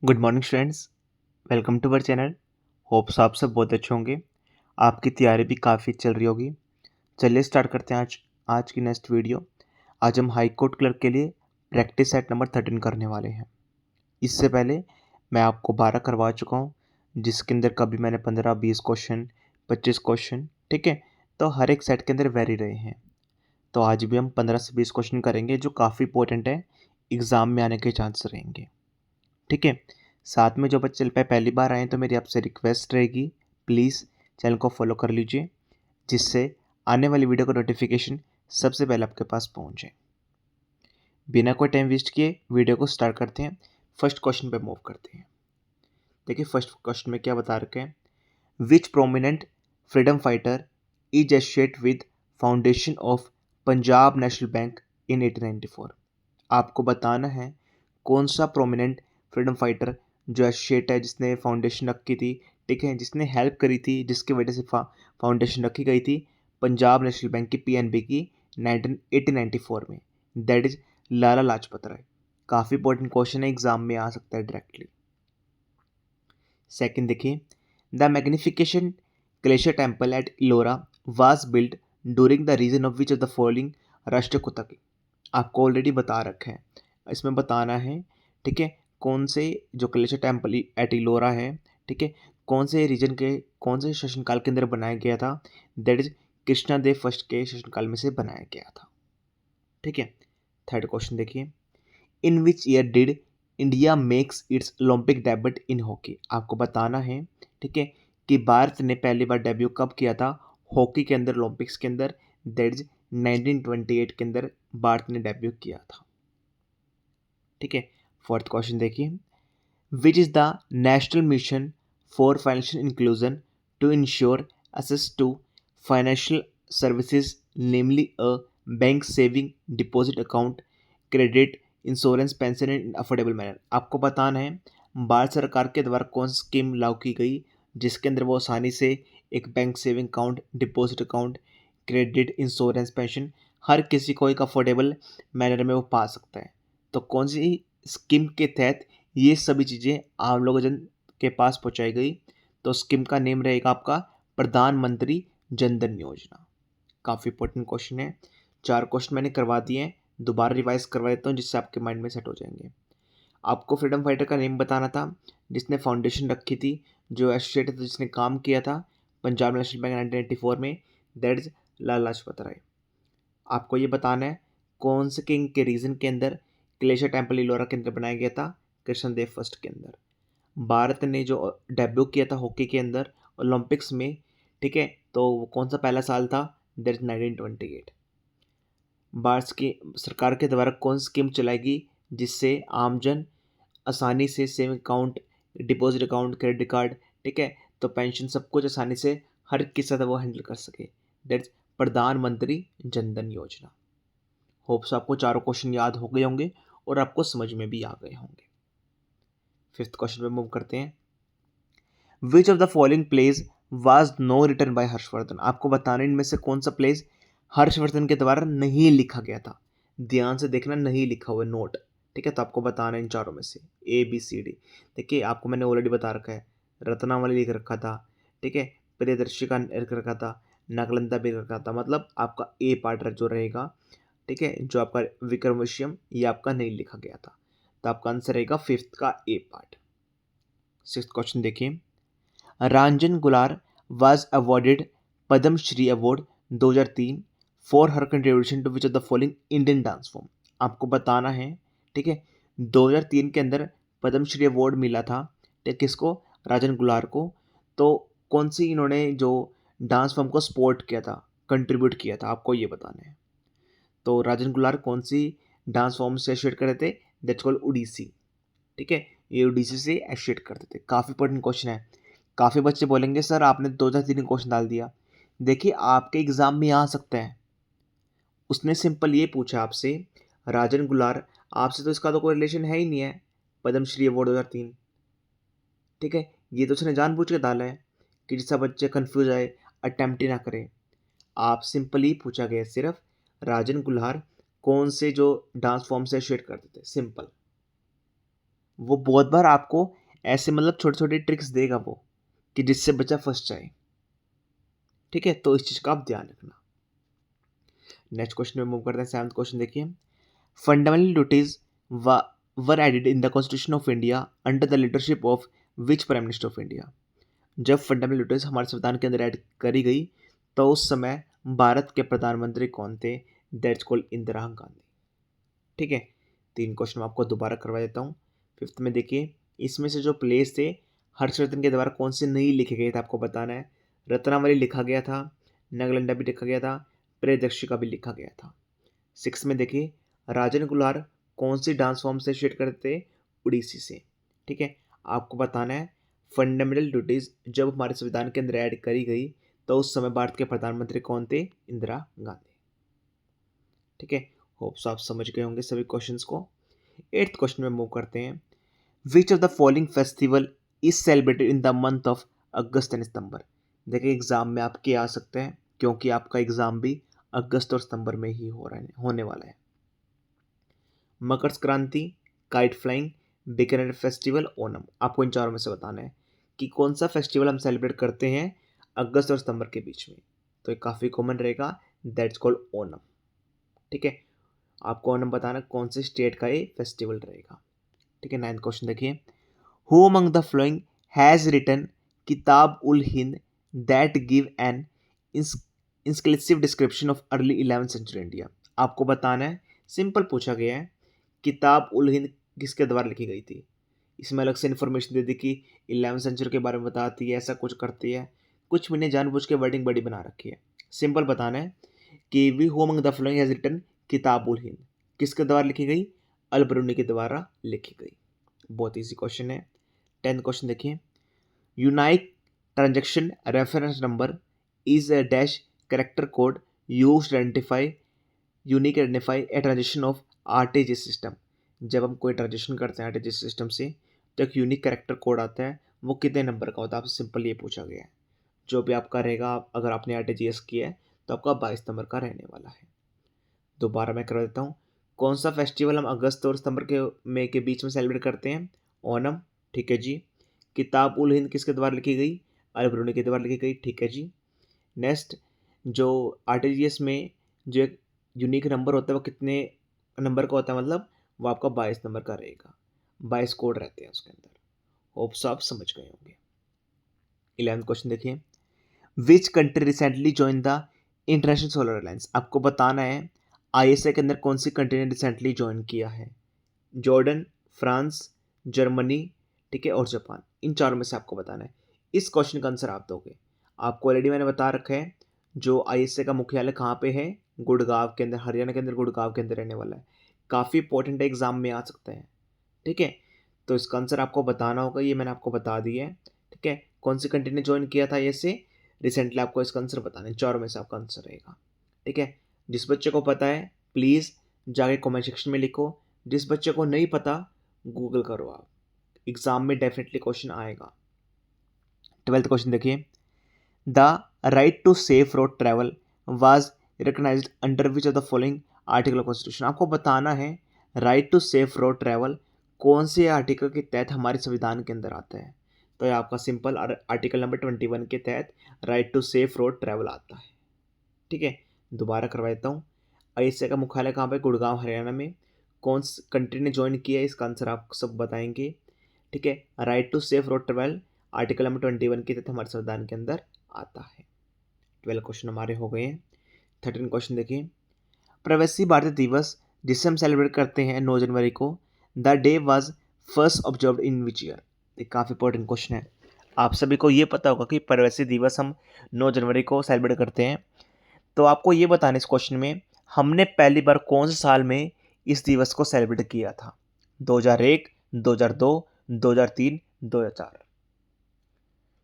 Good morning students. Welcome to our channel. Hopes आप सब बहुत अच्छे होंगे। आपकी तैयारी भी काफ़ी चल रही होगी। चलिए स्टार्ट करते हैं आज की नेक्स्ट वीडियो। आज हम हाई कोर्ट क्लर्क के लिए प्रैक्टिस सेट नंबर 13 करने वाले हैं। इससे पहले मैं आपको 12 करवा चुका हूँ, जिसके अंदर कभी मैंने 15-20 क्वेश्चन 25 क्वेश्चन, ठीक है, तो हर एक सेट के अंदर वेरी रहे हैं। तो आज भी हम 15 से 20 क्वेश्चन करेंगे जो काफ़ी इंपॉर्टेंट है, एग्ज़ाम में आने के चांस रहेंगे। ठीक है। साथ में जो बच्चे पहली बार आए तो मेरी आपसे रिक्वेस्ट रहेगी, प्लीज़ चैनल को फॉलो कर लीजिए, जिससे आने वाली वीडियो का नोटिफिकेशन सबसे पहले आपके पास पहुंचे। बिना कोई टाइम वेस्ट किए वीडियो को स्टार्ट करते हैं। फर्स्ट क्वेश्चन पे मूव करते हैं। देखिए फर्स्ट क्वेश्चन में क्या बता रखे हैं। Which prominent freedom fighter is associate with foundation of Punjab National Bank in 1894। आपको बताना है कौन सा प्रोमिनेंट फ्रीडम फाइटर जो एसोसिएट है, जिसने फाउंडेशन रखी थी, ठीक है, जिसने हेल्प करी थी, जिसकी वजह से फाउंडेशन रखी गई थी पंजाब नेशनल बैंक की, पीएनबी की 1894 में। That is Lala Lajpat Rai. काफ़ी इंपॉर्टेंट क्वेश्चन है, एग्जाम में आ सकता है डायरेक्टली। सेकंड देखिए, the magnification glacier temple at Ellora was build during the reason of which of the following राष्ट्रकूटक। आपको ऑलरेडी बता रखा है, इसमें बताना है, ठीक है, कौन से जो ग्लेशियर टेम्पल एट इलोरा है, ठीक है, कौन से रीजन के कौन से शासनकाल के अंदर बनाया गया था। दैट इज कृष्णादेव फर्स्ट के शासनकाल में से बनाया गया था। ठीक है। थर्ड क्वेश्चन देखिए, in which year did India makes its Olympic debut in hockey. आपको बताना है, ठीक है, कि भारत ने पहली बार डेब्यू कब किया था हॉकी के अंदर, ओलंपिक्स के अंदर। दैट इज 1928 के अंदर भारत ने डेब्यू किया था। ठीक है। फोर्थ क्वेश्चन देखिए, which is the national mission for financial inclusion to ensure access to financial services, namely a bank saving deposit account, credit, insurance, pension in affordable manner. आपको बताना है भारत सरकार के द्वारा कौन सी स्कीम लागू की गई, जिसके अंदर वो आसानी से एक bank saving account, deposit account, credit, insurance, pension हर किसी को एक अफोर्डेबल मैनर में वो पा सकता है। तो कौन सी स्कीम के तहत ये सभी चीज़ें आम लोगों जन के पास पहुंचाई गई। तो स्कीम का नेम रहेगा आपका प्रधानमंत्री जन धन योजना। काफ़ी इंपॉर्टेंट क्वेश्चन है। 4 क्वेश्चन मैंने करवा दिए हैं, दोबारा रिवाइज करवा देता हूँ जिससे आपके माइंड में सेट हो जाएंगे। आपको फ्रीडम फाइटर का नेम बताना था जिसने फाउंडेशन रखी थी, जो एसोसिएट था, जिसने काम किया था पंजाब नेशनल बैंक 1984 में। दैट इज लाला लाजपत राय। आपको ये बताना है कौन से किंग के रीजन के अंदर ग्लेशियर टेम्पल इलोरा के अंदर बनाया गया था, कृष्णदेव फर्स्ट के अंदर। भारत ने जो डेब्यू किया था हॉकी के अंदर ओलंपिक्स में, ठीक है, तो वो कौन सा पहला साल था। That is 1928। भारत की सरकार के द्वारा कौन सी स्कीम चलाएगी जिससे आमजन आसानी से saving account, deposit account, credit card, ठीक है, तो पेंशन सब कुछ आसानी से हर किसी साथ वो हैंडल कर सके। दैट्स प्रधानमंत्री जन धन योजना। होप्स आपको चारों क्वेश्चन याद हो गए होंगे और आपको समझ में भी आ गए होंगे। फिफ्थ क्वेश्चन पे मूव करते हैं। Which of the following plays was no written by Harshvardhan. आपको बताना इनमें से कौन सा प्लेज हर्षवर्धन के द्वारा नहीं लिखा गया था। ध्यान से देखना, नहीं लिखा हुआ नोट, ठीक है, तो आपको बताना इन चारों में से ABCD। देखिए आपको मैंने ऑलरेडी बता रखा है, रत्नावली लिख रखा था, ठीक है, प्रियदर्शी का लिख रखा था, नालंदा भी रखा था, मतलब आपका ए पार्ट जो रहेगा, ठीक है, जो आपका विक्रमोशियम, ये आपका नहीं लिखा गया था, तो आपका आंसर रहेगा फिफ्थ का ए पार्ट। सिक्स्थ क्वेश्चन देखिए, Ranjan Gular was awarded Padma Shri award 2003 for her contribution to which of the following Indian dance form. आपको बताना है, ठीक है, 2003 के अंदर पद्म श्री अवार्ड मिला था, ठीक, किसको, राजन गुलार को। तो कौन सी इन्होंने जो डांस फॉर्म को सपोर्ट किया था, कंट्रीब्यूट किया था, आपको ये बताना है। तो राजन गुलार कौन सी डांस फॉर्म से एसोसिएट करते थे, दैट्स कॉल्ड ओडिसी। ठीक है, ये ओडिसी से एसोसिएट करते थे। काफ़ी इंपॉर्टेंट क्वेश्चन है। काफ़ी बच्चे बोलेंगे सर आपने 2003 क्वेश्चन डाल दिया। देखिए आपके एग्जाम में आ सकता है, उसने सिंपल ये पूछा आपसे, राजन गुलार, आपसे तो इसका तो कोई रिलेशन है ही नहीं है पद्मश्री अवार्ड 2003, ठीक है, ये तो उसने जानबूझ के डाला है कि जिससे बच्चे कंफ्यूज आए, अटेम्प्ट ही ना करें। आप सिंपली पूछा गया सिर्फ राजन गुल्हार कौन से जो डांस फॉर्म से एसोसिएट करते थे, सिंपल। वो बहुत बार आपको ऐसे मतलब छोटे छोटे ट्रिक्स देगा वो, कि जिससे बच्चा फंस जाए। ठीक है, तो इस चीज़ का आप ध्यान रखना। नेक्स्ट क्वेश्चन में मूव करते हैं। 7th क्वेश्चन देखिए, fundamental duties were added in the constitution of India under the leadership of which prime minister of India. जब फंडामेंटल ड्यूटीज हमारे संविधान के अंदर ऐड करी गई तो उस समय भारत के प्रधानमंत्री कौन थे? That's called Indira Gandhi. ठीक है, 3 क्वेश्चन मैं आपको दोबारा करवा देता हूँ। 5th में देखिए, इसमें से जो प्लेस थे हर्षवर्धन के द्वारा कौन से नहीं लिखे गए थे आपको बताना है। रत्नावली लिखा गया था, नगलंडा भी लिखा गया था, प्रियदर्शी का भी लिखा गया था। 6 में देखिए, राजन गुलार कौन सी डांस फॉर्म से शेड करते थे? उड़ीसी से। ठीक है, आपको बताना है फंडामेंटल ड्यूटीज जब हमारे संविधान के अंदर ऐड करी गई तो उस समय भारत के प्रधानमंत्री कौन थे? इंदिरा गांधी। ठीक है, होप्स आप समझ गए होंगे सभी क्वेश्चंस को। 8th क्वेश्चन में मूव करते हैं। Which of the following festival is celebrated in the month of August and September. देखिए, एग्जाम में आपके आ सकते हैं क्योंकि आपका एग्जाम भी अगस्त और सितंबर में ही होने वाला है। Makar Sankranti, kite flying, Bikaner festival, Onam. आपको इन चारों में से बताना है कि कौन सा फेस्टिवल हम सेलिब्रेट करते हैं अगस्त और सितंबर के बीच में। तो ये काफ़ी कॉमन रहेगा, दैट्स कॉल्ड ओणम। ठीक है, आपको ओणम बताना कौन से स्टेट का ये फेस्टिवल रहेगा। ठीक है, 9th क्वेश्चन देखिए, who among the following has written Kitab ul Hind that give an inclusive description of early 11th century India. आपको बताना है, सिंपल पूछा गया है, किताब उल हिंद किसके द्वारा लिखी गई थी। इसमें अलग से इन्फॉर्मेशन दे दी कि 11th सेंचुरी के बारे में बताती है, ऐसा कुछ करती है, कुछ मैंने जानबूझ के वर्डिंग बड़ी बना रखी है। सिंपल बताना है कि we who among the following has written Kitab ul Hind किसके द्वारा लिखी गई? अल बरूनी के द्वारा लिखी गई। बहुत ईजी क्वेश्चन है। 10th क्वेश्चन देखिए, unique transaction reference number is a dash character code used identify unique identify a transaction of RTGS system. जब हम कोई ट्रांजेक्शन करते हैं आरटीजीएस सिस्टम से तो एक यूनिक कैरेक्टर कोड आता है, वो कितने नंबर का होता है? आपसे सिंपल ये पूछा गया है। जो भी आपका रहेगा, अगर आपने आरटीजीएस किया है तो आपका 22 नंबर का रहने वाला है। दोबारा मैं करवा देता हूँ, कौन सा फेस्टिवल हम अगस्त और सितंबर के बीच में सेलिब्रेट करते हैं? ओणम। ठीक है जी। किताब उल हिंद किसके द्वारा लिखी गई? अल बरूनी के द्वारा लिखी गई। ठीक है जी। नेक्स्ट, जो आरटीजीएस में जो एक यूनिक नंबर होता है वो कितने नंबर का होता है? मतलब वो आपका 22 नंबर का रहेगा। 22 कोड रहते हैं उसके अंदर। होप्स आप समझ गए होंगे। 11th क्वेश्चन देखिए, which country recently join the international solar alliance. आपको बताना है आईएसए के अंदर कौन सी कंट्री ने रिसेंटली ज्वाइन किया है? जॉर्डन, फ्रांस, जर्मनी, ठीक है, और जापान। इन चारों में से आपको बताना है। इस क्वेश्चन का आंसर आप दोगे। आपको ऑलरेडी मैंने बता रखा है जो आईएसए का मुख्यालय कहाँ पे है? गुड़गांव के अंदर, हरियाणा के अंदर गुड़गांव के अंदर रहने वाला है। काफ़ी इंपॉर्टेंट एग्जाम में आ सकता है। ठीक है, तो इसका आंसर आपको बताना होगा, ये मैंने आपको बता दिया है। ठीक है, कौन सी कंट्री ने ज्वाइन किया था आईएसए रिसेंटली, आपको इसका आंसर बताना है। चारों में से आपका आंसर रहेगा। ठीक है, जिस बच्चे को पता है प्लीज़ जाके कमेंट सेक्शन में लिखो, जिस बच्चे को नहीं पता गूगल करो आप, एग्जाम में डेफिनेटली क्वेश्चन आएगा। 12th क्वेश्चन देखिए, the right to safe road travel was recognized under which of the following article of constitution. आपको बताना है right to safe road travel कौन से आर्टिकल के तहत हमारे संविधान के अंदर आता है? तो ये आपका सिंपल आर्टिकल नंबर 21 के तहत right to safe road travel आता है। ठीक है, दोबारा करवा देता हूँ। आईएसए का मुख्यालय कहाँ पे? गुड़गांव, हरियाणा में। कौन सी कंट्री ने ज्वाइन किया है? इसका आंसर आप सब बताएंगे। ठीक है, right to safe road travel article number 21 के तहत हमारे संविधान के अंदर आता है। 12 क्वेश्चन हमारे हो गए हैं। 13 क्वेश्चन देखिए, प्रवासी भारतीय दिवस जिसे हम सेलिब्रेट करते हैं 9 जनवरी को, the day was first observed in which year. ये काफ़ी इंपॉर्टेंट क्वेश्चन है। आप सभी को ये पता होगा कि प्रवासी दिवस हम 9 जनवरी को सेलिब्रेट करते हैं। तो आपको ये बताना इस क्वेश्चन में, हमने पहली बार कौन से साल में इस दिवस को सेलिब्रेट किया था? 2001, 2002, 2003, 2004।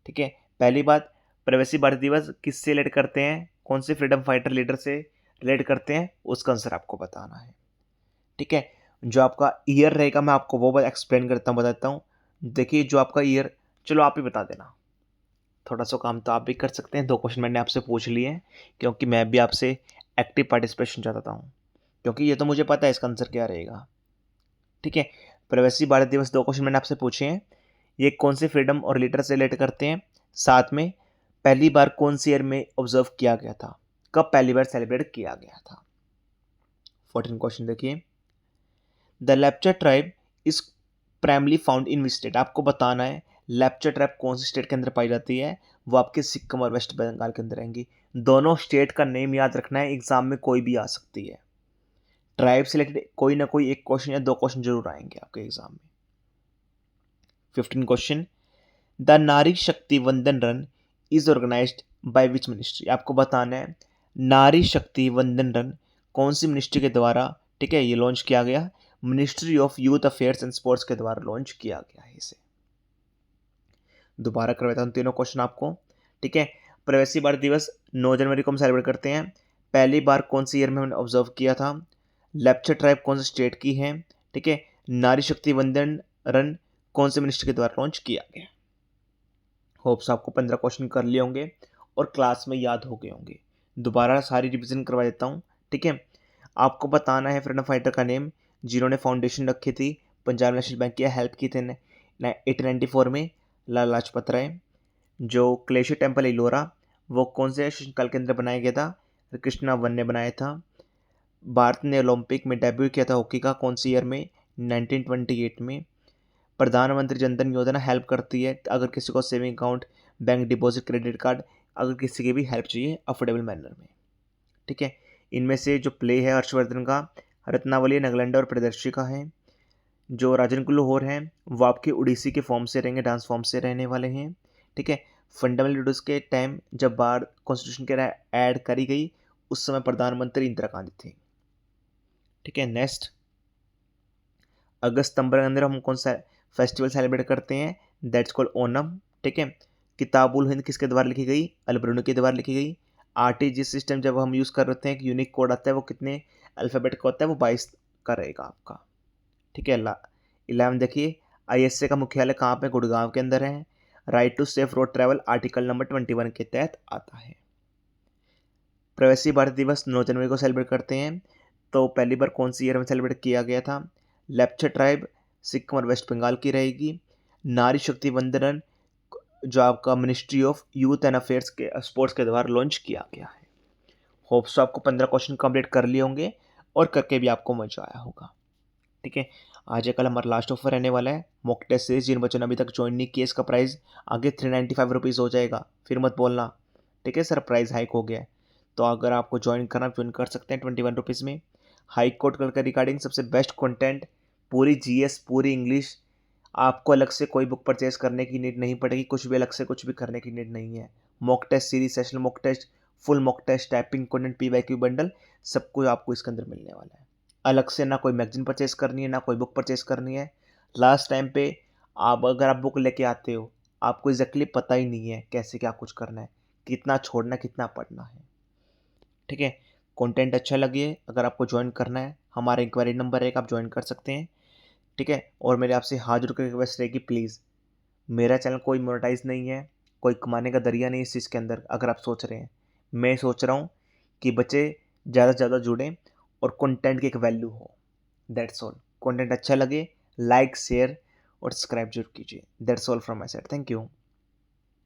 ठीक है, पहली बात, प्रवासी भारतीय दिवस किससे रिलेट करते हैं? कौन से फ्रीडम फाइटर लीडर से रिलेट करते हैं? उसका आंसर आपको बताना है। ठीक है, जो आपका ईयर रहेगा मैं आपको वो एक्सप्लेन करता हूँ, बताता हूँ। देखिए, जो आपका ईयर, चलो आप ही बता देना, थोड़ा सा काम तो आप भी कर सकते हैं। 2 क्वेश्चन मैंने आपसे पूछ लिए हैं क्योंकि मैं भी आपसे एक्टिव पार्टिसिपेशन चाहता हूँ, क्योंकि ये तो मुझे पता है इसका आंसर क्या रहेगा। ठीक है, प्रवासी भारत दिवस 2 क्वेश्चन मैंने आपसे पूछे हैं। ये कौन से फ्रीडम और लीडर से रिलेट करते हैं। साथ में पहली बार कौन सी ईयर में ऑब्जर्व किया गया था, कब पहली बार सेलिब्रेट किया गया था। 14 क्वेश्चन देखिए, the Lepcha tribe is primarily found in which state. आपको बताना है लेप्चा ट्राइब कौन सी स्टेट के अंदर पाई जाती है। वो आपके सिक्किम और वेस्ट बंगाल के अंदर रहेंगी। दोनों स्टेट का नेम याद रखना है, एग्जाम में कोई भी आ सकती है। ट्राइब से रिलेटेड कोई ना कोई एक क्वेश्चन या 2 क्वेश्चन जरूर आएंगे आपके एग्जाम में। 15 question, the Nari Shakti Vandan run is organized by which ministry. आपको बताना है नारी शक्ति वंदन रन कौन सी मिनिस्ट्री के द्वारा, ठीक है, ये लॉन्च किया गया। Ministry of youth affairs and sports के द्वारा लॉन्च किया गया है इसे। दोबारा करवाता हूँ तीनों क्वेश्चन आपको, ठीक है। प्रवासी भारत दिवस 9 जनवरी को हम सेलिब्रेट करते हैं। पहली बार कौन सी ईयर में हमने ऑब्जर्व किया था। लेप्चा ट्राइब कौन सी स्टेट की है, ठीक है। नारी शक्ति वंदन रन कौन से मिनिस्ट्री के द्वारा लॉन्च किया गया। होप्स आपको 15 क्वेश्चन कर लिए होंगे और क्लास में याद हो गए होंगे। दोबारा सारी रिवीजन करवा देता हूँ, ठीक है। आपको बताना है फ्रीडम फाइटर का नेम जिन्होंने फाउंडेशन रखी थी पंजाब नेशनल बैंक की हेल्प की थी 1894 में, लाला लाजपत राय। जो क्लेशियर टेम्पल इलोरा वो कौन से शासनकाल के अंदर बनाया गया था, कृष्णा वन ने बनाया था। भारत ने ओलंपिक में डेब्यू किया था हॉकी का कौन सी ईयर में, 1928 में। प्रधानमंत्री जनधन योजना हेल्प करती है अगर किसी को saving account, bank deposit, credit card, अगर किसी की भी हेल्प चाहिए अफोर्डेबल मैनर में, ठीक है। इनमें से जो प्ले है हर्षवर्धन का रत्नावली नगलंडा और प्रदर्शी का है। जो राजन कुल्लू हैं वो आपके उड़ीसी के फॉर्म से रहेंगे, डांस फॉर्म से रहने वाले हैं, ठीक है। फंडामेंटल ड्यूटीज के टाइम जब बार कॉन्स्टिट्यूशन के ऐड करी गई उस समय प्रधानमंत्री इंदिरा गांधी थी, ठीक है। नेक्स्ट, अगस्त सितंबर के अंदर हम कौन सा फेस्टिवल सेलिब्रेट करते हैं, दैट्स कॉल्ड ओनम, ठीक है। किताबुल हिंद किसके द्वारा लिखी गई, अलबरूनी के द्वारा लिखी गई। आरटीजीएस सिस्टम जब हम यूज़ कर रहे हैं कि यूनिक कोड आता है वो कितने अल्फ़ाबेट का होता है, वो 22 का रहेगा आपका, ठीक है। 11 देखिए, आईएसए का मुख्यालय कहाँ पे, गुड़गांव के अंदर है। Right to safe road travel article number 21 के तहत आता है। प्रवासी भारत दिवस 9 जनवरी को सेलिब्रेट करते हैं। तो पहली बार कौन सी ईयर में सेलिब्रेट किया गया था। लेप्चा ट्राइब सिक्किम और वेस्ट बंगाल की रहेगी। नारी शक्ति वंदन जो आपका ministry of youth and affairs के स्पोर्ट्स के द्वारा लॉन्च किया गया है। होप्स आपको 15 क्वेश्चन कंप्लीट कर लिए होंगे और करके भी आपको मजा आया होगा, ठीक है। आज कल हमारा लास्ट ऑफर रहने वाला है मॉक टेस्ट सीरीज। जिन बच्चों ने अभी तक ज्वाइन नहीं किया इसका प्राइस आगे 395 रुपीज़ हो जाएगा, फिर मत बोलना, ठीक है सर प्राइस हाइक हो गया है। तो अगर आपको ज्वाइन करना ज्वाइन कर सकते हैं 21 रुपीज़ में। हाई कोर्ट कल का रिगार्डिंग सबसे बेस्ट कंटेंट, पूरी जीएस पूरी इंग्लिश। आपको अलग से कोई बुक परचेज करने की नीड नहीं पड़ेगी, कुछ भी अलग से कुछ भी करने की नीड नहीं है। Mock test series, sessional mock test, full mock test, typing content, PYQ bundle, सब कुछ आपको इसके अंदर मिलने वाला है। अलग से ना कोई मैगजीन परचेस करनी है ना कोई बुक परचेस करनी है। लास्ट टाइम पे आप अगर आप बुक लेके आते हो आपको एग्जैक्टली पता ही नहीं है कैसे क्या कुछ करना है, कितना छोड़ना है कितना पढ़ना है, ठीक है। कंटेंट अच्छा लगे अगर आपको ज्वाइन करना है हमारा इंक्वायरी नंबर है, आप ज्वाइन कर सकते हैं, ठीक है। और मेरे आपसे हाथ जोड़ कर रिक्वेस्ट रहेगी, प्लीज़ मेरा चैनल कोई मोनेटाइज नहीं है, कोई कमाने का दरिया नहीं इस चीज़ के अंदर। अगर आप सोच रहे हैं, मैं सोच रहा हूँ कि बच्चे ज़्यादा से ज़्यादा जुड़ें और कंटेंट की एक वैल्यू हो, दैट्स ऑल। कंटेंट अच्छा लगे लाइक शेयर और सब्सक्राइब जरूर कीजिए। That's all from my side, thank you.